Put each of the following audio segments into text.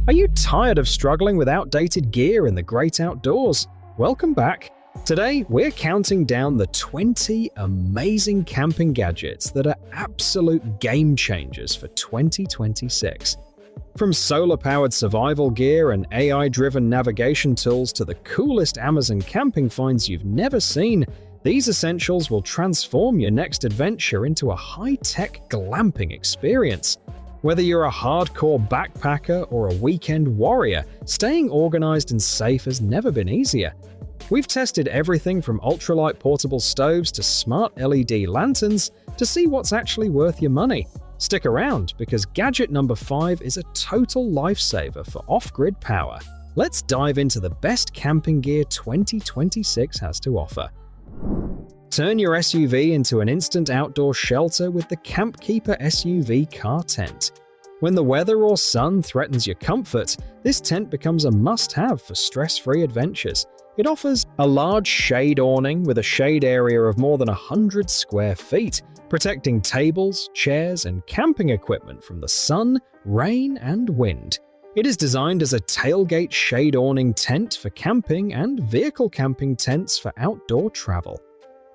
Are you tired of struggling with outdated gear in the great outdoors? Welcome back. Today, we're counting down the 20 amazing camping gadgets that are absolute game changers for 2026. From solar-powered survival gear and AI-driven navigation tools to the coolest Amazon camping finds you've never seen, these essentials will transform your next adventure into a high-tech glamping experience. Whether you're a hardcore backpacker or a weekend warrior, staying organized and safe has never been easier. We've tested everything from ultralight portable stoves to smart LED lanterns to see what's actually worth your money. Stick around, because gadget number 5 is a total lifesaver for off-grid power. Let's dive into the best camping gear 2026 has to offer. Turn your SUV into an instant outdoor shelter with the Kampkeeper SUV Car Tent. When the weather or sun threatens your comfort, this tent becomes a must-have for stress-free adventures. It offers a large shade awning with a shade area of more than 100 square feet, protecting tables, chairs, and camping equipment from the sun, rain, and wind. It is designed as a tailgate shade awning tent for camping and vehicle camping tents for outdoor travel.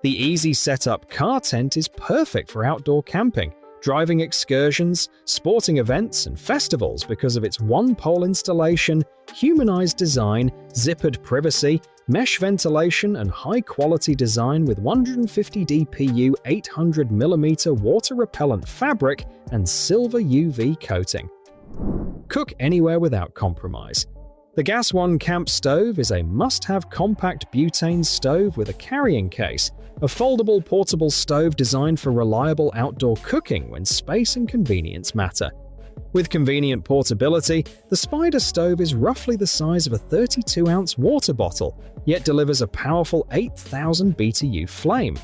The easy setup car tent is perfect for outdoor camping, driving excursions, sporting events, and festivals because of its one-pole installation, humanized design, zippered privacy, mesh ventilation, and high-quality design with 150 dpu 800mm water-repellent fabric and silver UV coating. Cook anywhere without compromise. The Gas One Camp Stove is a must-have compact butane stove with a carrying case, a foldable portable stove designed for reliable outdoor cooking when space and convenience matter. With convenient portability, the Spider stove is roughly the size of a 32-ounce water bottle, yet delivers a powerful 8,000 BTU flame.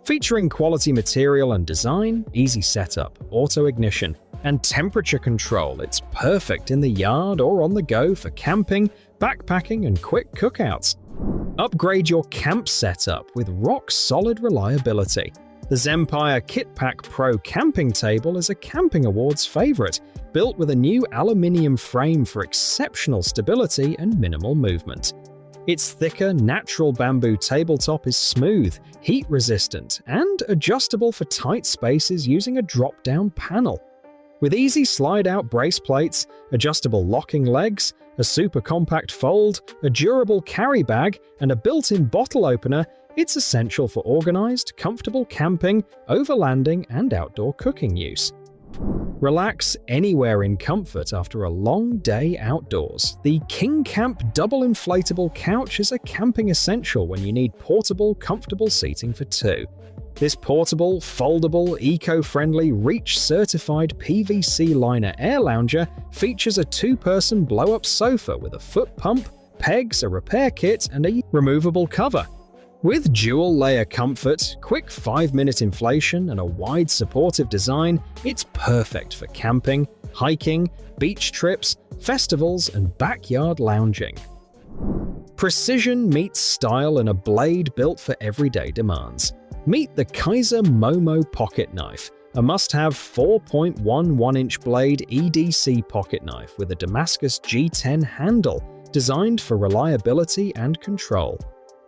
Featuring quality material and design, easy setup, auto-ignition, and temperature control, it's perfect in the yard or on the go for camping, backpacking, and quick cookouts. Upgrade your camp setup with rock-solid reliability. The Zempire Kitpac Pro camping table is a Camping Awards favorite, built with a new aluminium frame for exceptional stability and minimal movement. Its thicker, natural bamboo tabletop is smooth, heat-resistant, and adjustable for tight spaces using a drop-down panel. With easy slide-out brace plates, adjustable locking legs, a super compact fold, a durable carry bag, and a built-in bottle opener, it's essential for organized, comfortable camping, overlanding, and outdoor cooking use. Relax anywhere in comfort after a long day outdoors. The KingCamp Double Inflatable Couch is a camping essential when you need portable, comfortable seating for two. This portable, foldable, eco-friendly, REACH-certified PVC liner air lounger features a two-person blow-up sofa with a foot pump, pegs, a repair kit, and a removable cover. With dual-layer comfort, quick 5-minute inflation, and a wide supportive design, it's perfect for camping, hiking, beach trips, festivals, and backyard lounging. Precision meets style in a blade built for everyday demands. Meet the Kizer Momo pocket knife, a must-have 4.11-inch blade EDC pocket knife with a Damascus G10 handle, designed for reliability and control.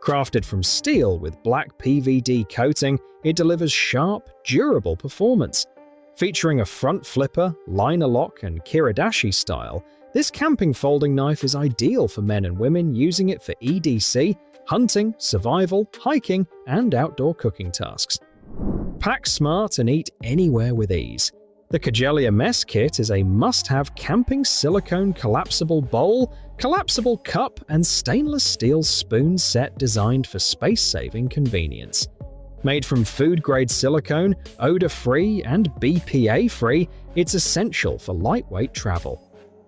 Crafted from steel with black PVD coating, it delivers sharp, durable performance. Featuring a front flipper, liner lock, and Kiridashi style, this camping folding knife is ideal for men and women using it for EDC, hunting, survival, hiking, and outdoor cooking tasks. Pack smart and eat anywhere with ease. The Cagelya Mess Kit is a must-have camping silicone collapsible bowl, collapsible cup, and stainless steel spoon set designed for space-saving convenience. Made from food-grade silicone, odor-free, and BPA-free, it's essential for lightweight travel.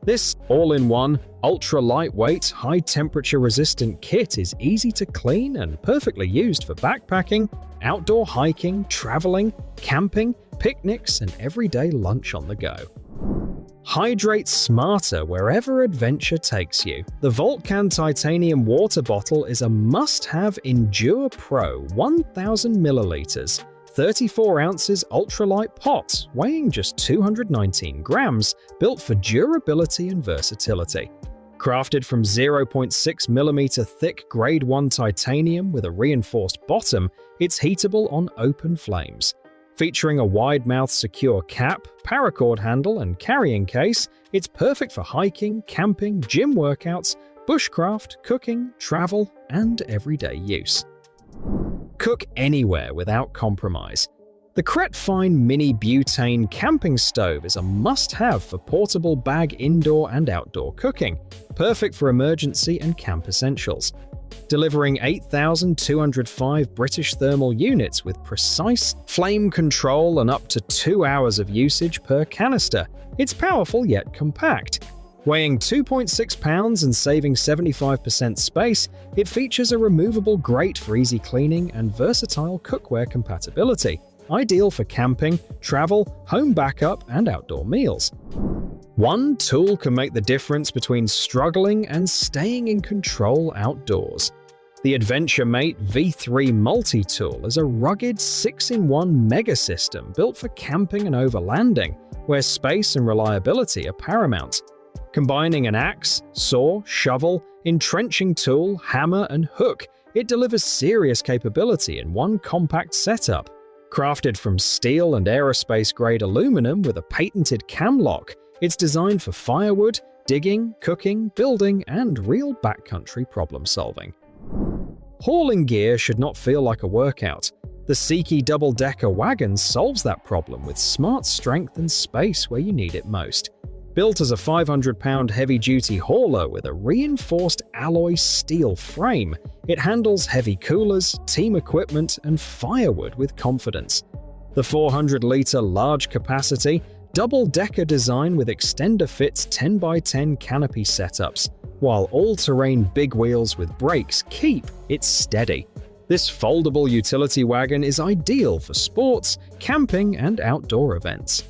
This all-in-one, ultra-lightweight, high-temperature resistant kit is easy to clean and perfectly used for backpacking, outdoor hiking, traveling, camping, picnics, and everyday lunch on the go. Hydrate smarter wherever adventure takes you. The Valtcan titanium water bottle is a must-have Endure Pro 1000 ml, 34 ounces ultralight pot, weighing just 219 grams, built for durability and versatility. Crafted from 0.6mm thick Grade 1 titanium with a reinforced bottom, it's heatable on open flames. Featuring a wide-mouth secure cap, paracord handle, and carrying case, it's perfect for hiking, camping, gym workouts, bushcraft, cooking, travel, and everyday use. Cook anywhere without compromise. The CretFine Mini Butane Camping Stove is a must-have for portable bag indoor and outdoor cooking, perfect for emergency and camp essentials. Delivering 8,205 British thermal units with precise flame control and up to 2 hours of usage per canister, it's powerful yet compact. Weighing 2.6 pounds and saving 75% space, it features a removable grate for easy cleaning and versatile cookware compatibility, ideal for camping, travel, home backup, and outdoor meals. One tool can make the difference between struggling and staying in control outdoors. The Adventure Mate V3 Multitool is a rugged 6-in-1 mega system built for camping and overlanding, where space and reliability are paramount. Combining an axe, saw, shovel, entrenching tool, hammer, and hook, it delivers serious capability in one compact setup. Crafted from steel and aerospace-grade aluminum with a patented cam lock, it's designed for firewood, digging, cooking, building, and real backcountry problem-solving. Hauling gear should not feel like a workout. The Sekey double-decker Wagon solves that problem with smart strength and space where you need it most. Built as a 500-pound heavy-duty hauler with a reinforced alloy steel frame, it handles heavy coolers, team equipment, and firewood with confidence. The 400-litre large capacity, double-decker design with extender fits 10x10 canopy setups, while all-terrain big wheels with brakes keep it steady. This foldable utility wagon is ideal for sports, camping, and outdoor events.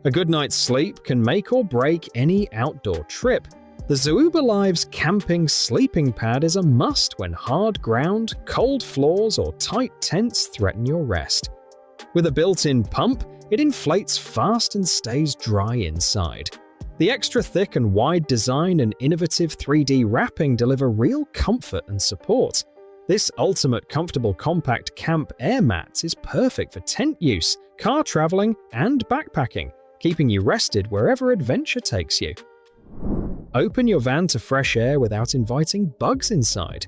A good night's sleep can make or break any outdoor trip. The Zooobelives camping sleeping pad is a must when hard ground, cold floors, or tight tents threaten your rest. With a built-in pump, it inflates fast and stays dry inside. The extra thick and wide design and innovative 3D wrapping deliver real comfort and support. This ultimate comfortable compact camp air mat is perfect for tent use, car traveling, and backpacking, keeping you rested wherever adventure takes you. Open your van to fresh air without inviting bugs inside.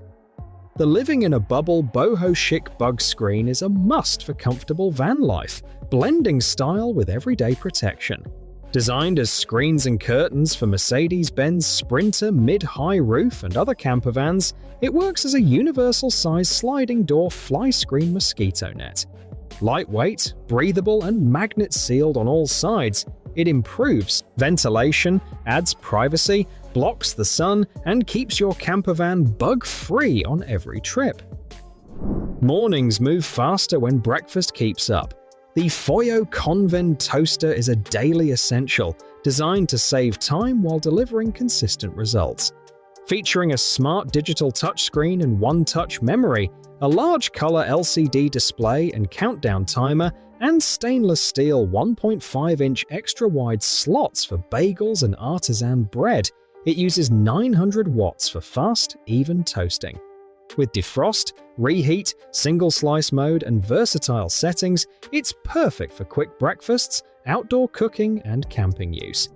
The Living in a Bubble Boho-Chic bug screen is a must for comfortable van life, blending style with everyday protection. Designed as screens and curtains for Mercedes-Benz Sprinter mid-high roof and other camper vans, it works as a universal-size sliding door fly screen mosquito net. Lightweight, breathable, and magnet-sealed on all sides, it improves ventilation, adds privacy, blocks the sun, and keeps your campervan bug-free on every trip. Mornings move faster when breakfast keeps up. The Foyoconven toaster is a daily essential, designed to save time while delivering consistent results. Featuring a smart digital touchscreen and one-touch memory, a large color LCD display and countdown timer, and stainless steel 1.5-inch extra-wide slots for bagels and artisan bread, it uses 900 watts for fast, even toasting. With defrost, reheat, single slice mode, and versatile settings, it's perfect for quick breakfasts, outdoor cooking, and camping use.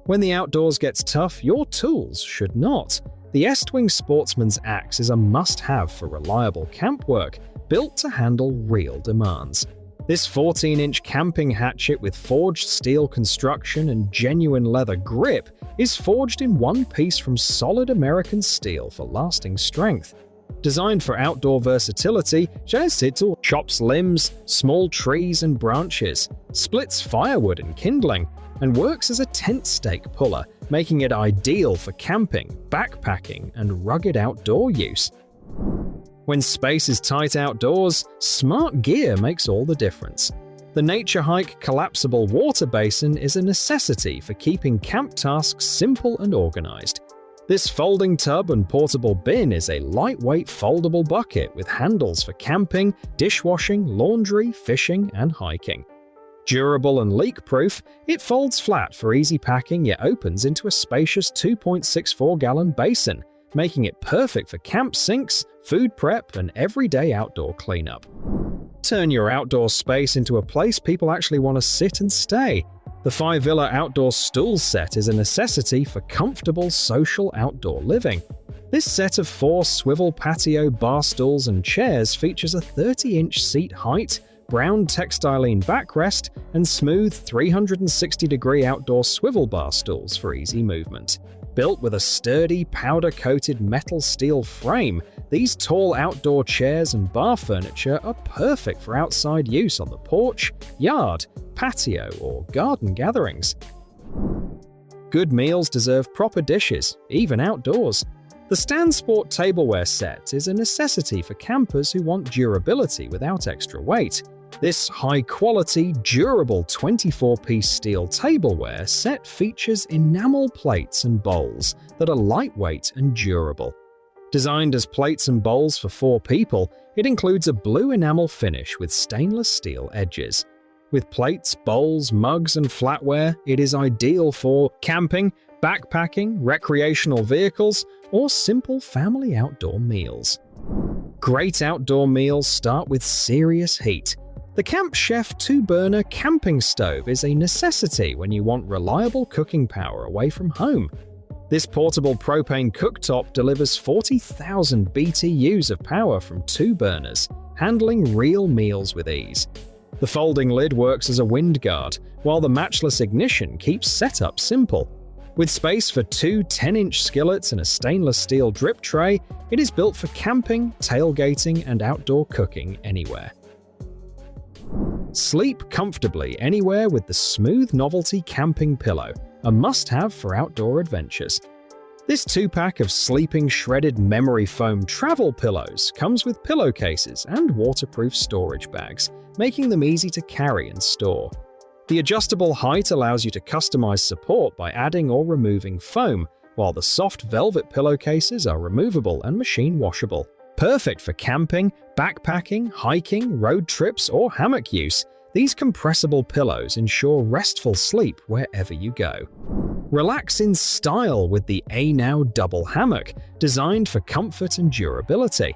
When the outdoors gets tough, your tools should not. The Estwing Sportsman's axe is a must-have for reliable camp work, built to handle real demands. This 14-inch camping hatchet with forged steel construction and genuine leather grip is forged in one piece from solid American steel for lasting strength. Designed for outdoor versatility, Genesitul chops limbs, small trees and branches, splits firewood and kindling, and works as a tent stake puller, making it ideal for camping, backpacking, and rugged outdoor use. When space is tight outdoors, smart gear makes all the difference. The Naturehike Collapsible water basin is a necessity for keeping camp tasks simple and organized. This folding tub and portable bin is a lightweight foldable bucket with handles for camping, dishwashing, laundry, fishing, and hiking. Durable and leak-proof, it folds flat for easy packing yet opens into a spacious 2.64-gallon basin, making it perfect for camp sinks, food prep, and everyday outdoor cleanup. Turn your outdoor space into a place people actually want to sit and stay. The 5-Villa Outdoor Stools set is a necessity for comfortable social outdoor living. This set of 4 swivel patio bar stools and chairs features a 30-inch seat height, brown textiline backrest, and smooth 360-degree outdoor swivel bar stools for easy movement. Built with a sturdy, powder-coated metal steel frame, these tall outdoor chairs and bar furniture are perfect for outside use on the porch, yard, patio, or garden gatherings. Good meals deserve proper dishes, even outdoors. The Stansport Tableware set is a necessity for campers who want durability without extra weight. This high-quality, durable 24-piece steel tableware set features enamel plates and bowls that are lightweight and durable. Designed as plates and bowls for 4 people, it includes a blue enamel finish with stainless steel edges. With plates, bowls, mugs, and flatware, it is ideal for camping, backpacking, recreational vehicles, or simple family outdoor meals. Great outdoor meals start with serious heat. The Camp Chef 2-burner camping stove is a necessity when you want reliable cooking power away from home. This portable propane cooktop delivers 40,000 BTUs of power from 2 burners, handling real meals with ease. The folding lid works as a wind guard, while the matchless ignition keeps setup simple. With space for 2 10-inch skillets and a stainless steel drip tray, it is built for camping, tailgating, and outdoor cooking anywhere. Sleep comfortably anywhere with the smooth novelty camping pillow, a must-have for outdoor adventures. This 2-pack of sleeping shredded memory foam travel pillows comes with pillowcases and waterproof storage bags, making them easy to carry and store. The adjustable height allows you to customize support by adding or removing foam, while the soft velvet pillowcases are removable and machine washable. Perfect for camping, backpacking, hiking, road trips, or hammock use, these compressible pillows ensure restful sleep wherever you go. Relax in style with the A-Now Double Hammock, designed for comfort and durability.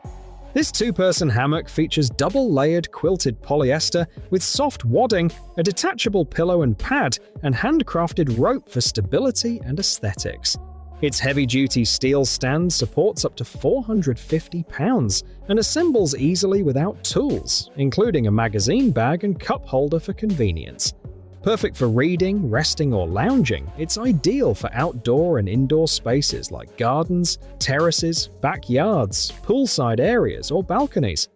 This 2-person hammock features double-layered quilted polyester with soft wadding, a detachable pillow and pad, and handcrafted rope for stability and aesthetics. Its heavy-duty steel stand supports up to 450 pounds and assembles easily without tools, including a magazine bag and cup holder for convenience. Perfect for reading, resting, or lounging, it's ideal for outdoor and indoor spaces like gardens, terraces, backyards, poolside areas, or balconies.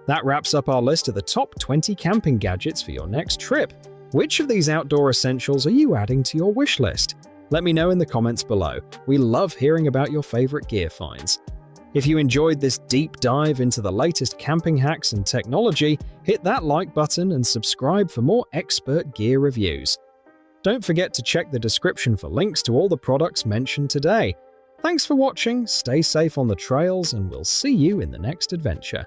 That wraps up our list of the top 20 camping gadgets for your next trip. Which of these outdoor essentials are you adding to your wish list? Let me know in the comments below. We love hearing about your favorite gear finds. If you enjoyed this deep dive into the latest camping hacks and technology, hit that like button and subscribe for more expert gear reviews. Don't forget to check the description for links to all the products mentioned today. Thanks for watching, stay safe on the trails, and we'll see you in the next adventure.